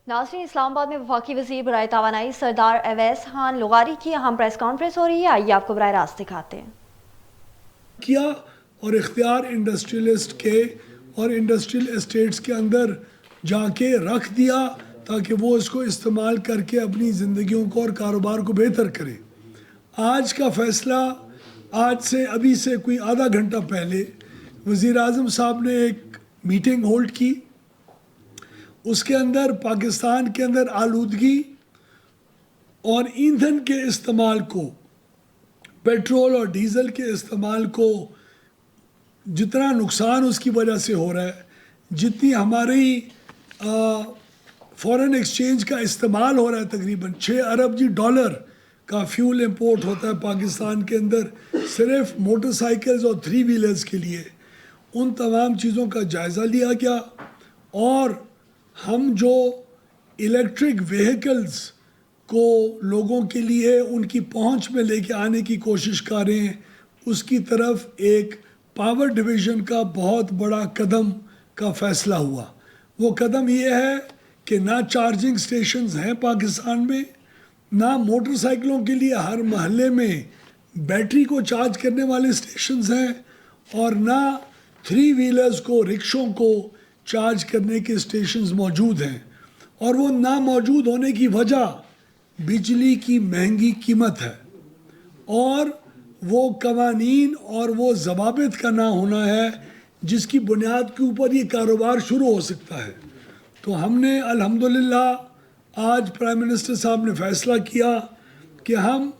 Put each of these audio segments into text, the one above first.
नाज़रीन, इस्लामाबाद में वफाकी वज़ीर बराए तवानाई सरदार अवैस खान लुगारी की अहम प्रेस कॉन्फ्रेंस हो रही है। आइए आपको बराह रास्त दिखाते हैं। किया और इख्तियार इंडस्ट्रियलिस्ट के और इंडस्ट्रियल एस्टेट्स के अंदर जाके रख दिया ताकि वो इसको इस्तेमाल करके अपनी ज़िंदगियों को और कारोबार को बेहतर करें। आज का फ़ैसला, आज से अभी से कोई आधा घंटा पहले वज़ीर आज़म साहब ने एक मीटिंग होल्ड की। उसके अंदर पाकिस्तान के अंदर आलूदगी और ईंधन के इस्तेमाल को, पेट्रोल और डीज़ल के इस्तेमाल को जितना नुकसान उसकी वजह से हो रहा है, जितनी हमारी फॉरेन एक्सचेंज का इस्तेमाल हो रहा है, तकरीबन 6 अरब डॉलर का फ्यूल इंपोर्ट होता है पाकिस्तान के अंदर सिर्फ मोटरसाइकिल्स और 3 व्हीलर्स के लिए। उन तमाम चीज़ों का जायज़ा लिया गया और हम जो इलेक्ट्रिक व्हीकल्स को लोगों के लिए उनकी पहुंच में लेके आने की कोशिश कर रहे हैं, उसकी तरफ एक पावर डिवीज़न का बहुत बड़ा कदम का फ़ैसला हुआ। वो कदम ये है कि ना चार्जिंग स्टेशंस हैं पाकिस्तान में, ना मोटरसाइकिलों के लिए हर महल्ले में बैटरी को चार्ज करने वाले स्टेशंस हैं, और ना 3 व्हीलर्स को, रिक्शों को चार्ज करने के स्टेशंस मौजूद हैं। और वो ना मौजूद होने की वजह बिजली की महंगी कीमत है और वो कवानीन और वो ज़वाबित का ना होना है जिसकी बुनियाद के ऊपर ये कारोबार शुरू हो सकता है। तो हमने अल्हम्दुलिल्लाह आज प्राइम मिनिस्टर साहब ने फ़ैसला किया कि हम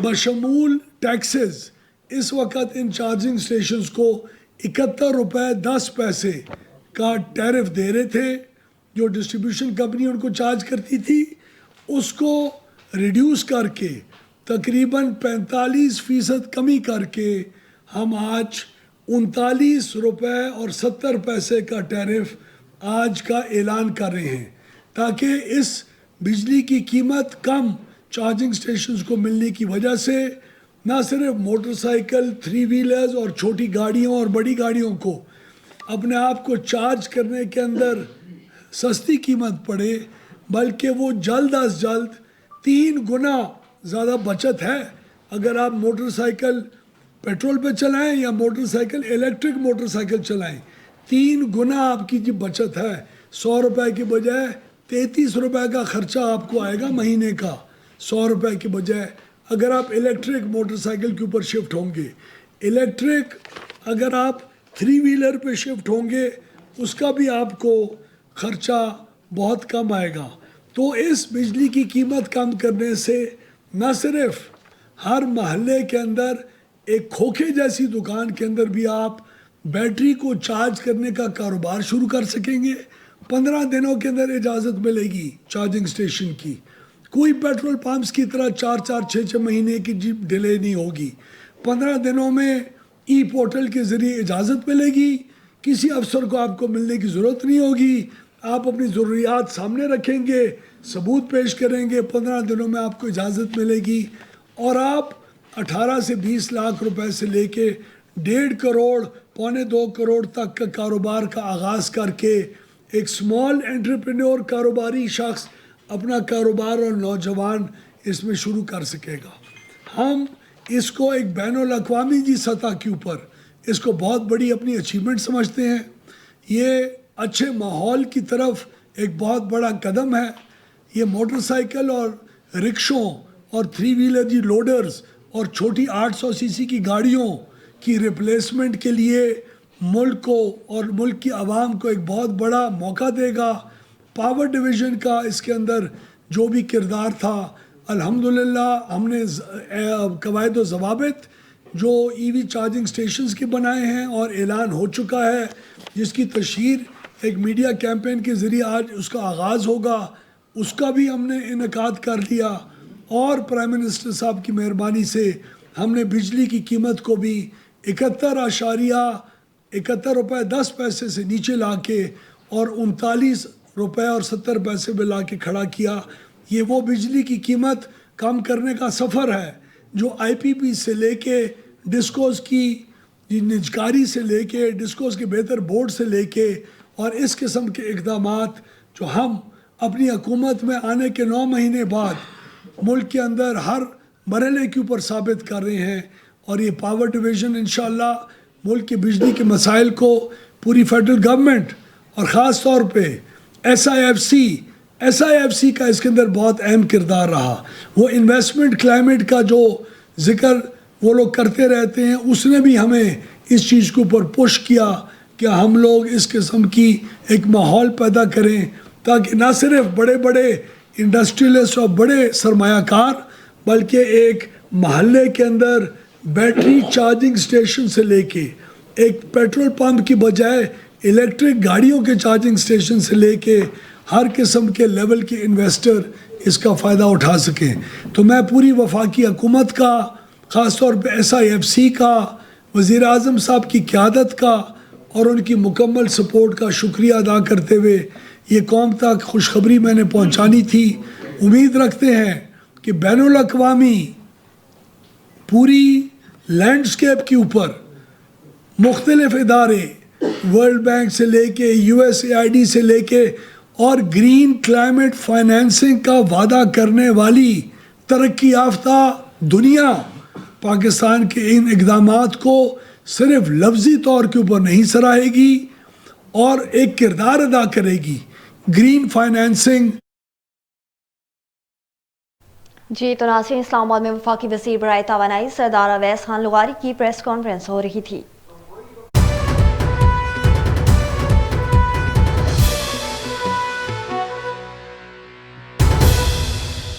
बशमूल टैक्सेस इस वक्त इन चार्जिंग स्टेशंस को 71 रुपये 10 पैसे का टैरिफ दे रहे थे। जो डिस्ट्रीब्यूशन कंपनी उनको चार्ज करती थी उसको रिड्यूस करके तकरीबन 45% कमी करके हम आज 39 रुपये और 70 पैसे का टैरिफ आज का ऐलान कर रहे हैं, ताकि इस बिजली की कीमत कम चार्जिंग स्टेशंस को मिलने की वजह से ना सिर्फ मोटरसाइकिल, 3 व्हीलर्स और छोटी गाड़ियों और बड़ी गाड़ियों को अपने आप को चार्ज करने के अंदर सस्ती कीमत पड़े, बल्कि वो जल्द अज जल्द 3 गुना ज़्यादा बचत है अगर आप मोटरसाइकिल पेट्रोल पे चलाएं या मोटरसाइकिल इलेक्ट्रिक मोटरसाइकिल चलाएं। 3 गुना आपकी जो बचत है, 100 रुपये के बजाय 33 रुपये का ख़र्चा आपको आएगा महीने का, 100 रुपये के बजाय अगर आप इलेक्ट्रिक मोटरसाइकिल के ऊपर शिफ्ट होंगे। इलेक्ट्रिक अगर आप 3 व्हीलर पे शिफ्ट होंगे उसका भी आपको ख़र्चा बहुत कम आएगा। तो इस बिजली की कीमत कम करने से न सिर्फ हर महल्ले के अंदर एक खोखे जैसी दुकान के अंदर भी आप बैटरी को चार्ज करने का कारोबार शुरू कर सकेंगे। 15 दिनों के अंदर इजाज़त मिलेगी चार्जिंग स्टेशन की। कोई पेट्रोल पंप्स की तरह 4-4, 6-6 महीने की डिले नहीं होगी। 15 दिनों में ई पोर्टल के ज़रिए इजाज़त मिलेगी, किसी अफसर को आपको मिलने की ज़रूरत नहीं होगी। आप अपनी ज़रूरियात सामने रखेंगे, सबूत पेश करेंगे, 15 दिनों में आपको इजाज़त मिलेगी और आप 18 से 20 लाख रुपए से लेके 1.5 करोड़, 1.25 करोड़ तक का कारोबार का आगाज़ करके एक स्मॉल एंटरप्रेन्योर कारोबारी शख्स अपना कारोबार और नौजवान इसमें शुरू कर सकेगा। हम इसको एक बैनुल-अक़वामी जी सतह के ऊपर इसको बहुत बड़ी अपनी अचीवमेंट समझते हैं। ये अच्छे माहौल की तरफ एक बहुत बड़ा कदम है। ये मोटरसाइकिल और रिक्शों और 3 व्हीलर जी लोडर्स और छोटी 800 सीसी की गाड़ियों की रिप्लेसमेंट के लिए मुल्क को और मुल्क की आवाम को एक बहुत बड़ा मौका देगा। पावर डिवीज़न का इसके अंदर जो भी किरदार था, अल्हम्दुलिल्लाह हमने कवायद व ज़वाबित जो ईवी चार्जिंग स्टेशंस के बनाए हैं और ऐलान हो चुका है, जिसकी तशहीर एक मीडिया कैंपेन के ज़रिए आज उसका आगाज़ होगा, उसका भी हमने इनेकाद कर दिया। और प्राइम मिनिस्टर साहब की मेहरबानी से हमने बिजली की कीमत को भी 71 रुपये 10 पैसे से नीचे ला के और 39 रुपये और 70 पैसे में ला के खड़ा किया। ये वो बिजली की कीमत कम करने का सफ़र है जो IPP से लेके डिस्कोस की निजकारी से लेके डिस्कोस के बेहतर बोर्ड से लेके और इस किस्म के इक़दामात जो हम اپنی حکومت میں آنے کے 9 مہینے بعد ملک کے اندر ہر مرحلے کے اوپر ثابت کر رہے ہیں. اور یہ پاور ڈویژن انشاءاللہ ملک کے بجلی کے مسائل کو پوری فیڈرل گورنمنٹ اور خاص طور پہ ایس آئی ایف سی کا اس کے اندر بہت اہم کردار رہا. وہ انویسٹمنٹ کلائمیٹ کا جو ذکر وہ لوگ کرتے رہتے ہیں، اس نے بھی ہمیں اس چیز کے اوپر پش کیا کہ ہم لوگ اس قسم کی ایک ماحول پیدا کریں تاکہ نہ صرف بڑے بڑے انڈسٹریلسٹ اور بڑے سرمایہ کار بلکہ ایک محلے کے اندر بیٹری چارجنگ سٹیشن سے لے کے ایک پیٹرول پمپ کی بجائے الیکٹرک گاڑیوں کے چارجنگ سٹیشن سے لے کے ہر قسم کے لیول کے انویسٹر اس کا فائدہ اٹھا سکیں. تو میں پوری وفاقی حکومت کا، خاص طور پہ ایس آئی ایف سی کا، وزیر اعظم صاحب کی قیادت کا اور ان کی مکمل سپورٹ کا شکریہ ادا کرتے ہوئے یہ قوم تک خوشخبری میں نے پہنچانی تھی. امید رکھتے ہیں کہ بین الاقوامی پوری لینڈسکیپ کے اوپر مختلف ادارے، ورلڈ بینک سے لے کے USAID سے لے کے اور گرین کلائمیٹ فائنینسنگ کا وعدہ کرنے والی ترقی یافتہ دنیا پاکستان کے ان اقدامات کو صرف لفظی طور کے اوپر نہیں سراہے گی اور ایک کردار ادا کرے گی. Green financing. جی تو ناظرین، اسلام آباد میں وفاقی وزیر برائے توانائی سردار اویس خان لغاری کی پریس کانفرنس ہو رہی تھی.